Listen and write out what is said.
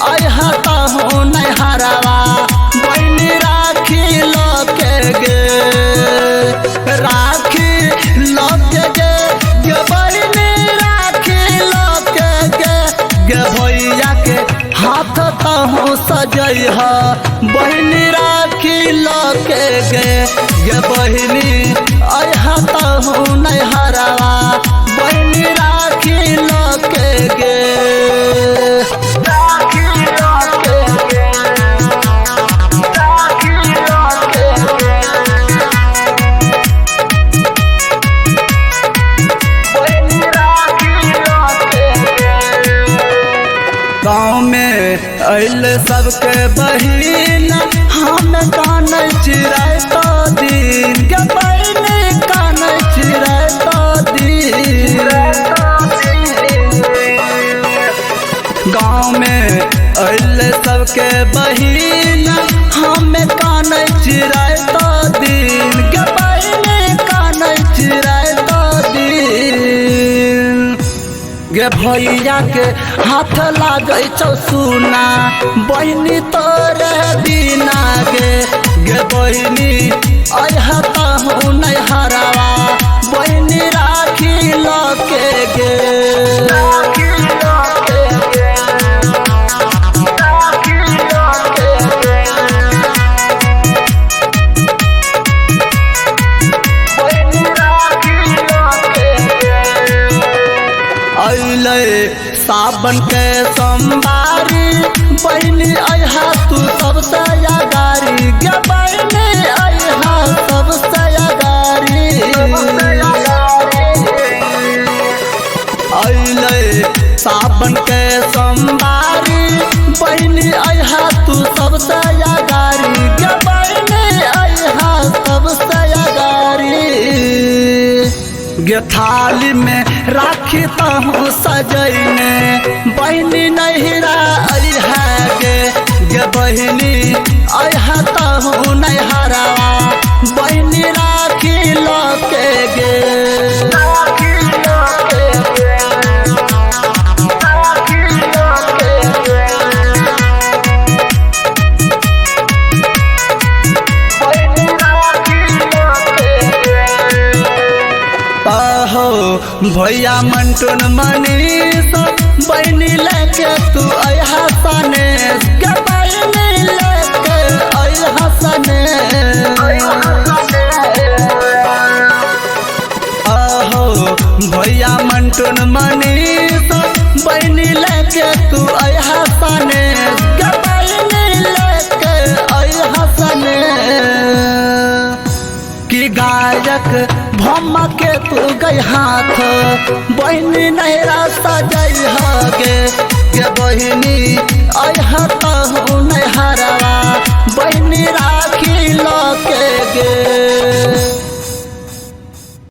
अहता हूँ नहरवा बहनी राखी लके गे राखी लके गे बहनी राखी लके गे भैया के हाथ तहूँ सजई है बहनी राखी लके गे बहनी अहता हूँ नहरवा बहनी राखी लके गे गाँव में अल सबके बहिन हम कान चिराय तो दिन के बहन कान चिराय तो दिन गाँव में अल सबके बहिन हम कान चिराय तो दिन के बहन कान चिराय तो दिन गे भैया के हाथ लागे चौसुना बहनी तोरे बिना गे बहनी अहता हूँ नहरवा बहनी राखी लके गे सावन के सोमवारी बहनी अहा तू सबसे अगारी गे बहनी अहा सबसे अगारी अइले सावन के सोमवारी बहनी अहा तू सबसे अगारी गे बहनी अहा सबसे अगारी गे थाली में राखी तहूँ सजैने बहनी नहिरा है गे बहनी अहता हूँ नहरवा बहनी राखी लके गे भैया मंटून मनीष बहनी लेके तू अहा सने गे बहनी लेके अहा सने आहो भैया मंटून मनीष बहनी लेके तू अहा सने गे बहनी लेके अहा सने कि गायक भम्मा के तू गई हाथ बहनी नहरा सजई गे बहनी अहता हूँ नहरवा बहनी राखी लके गे।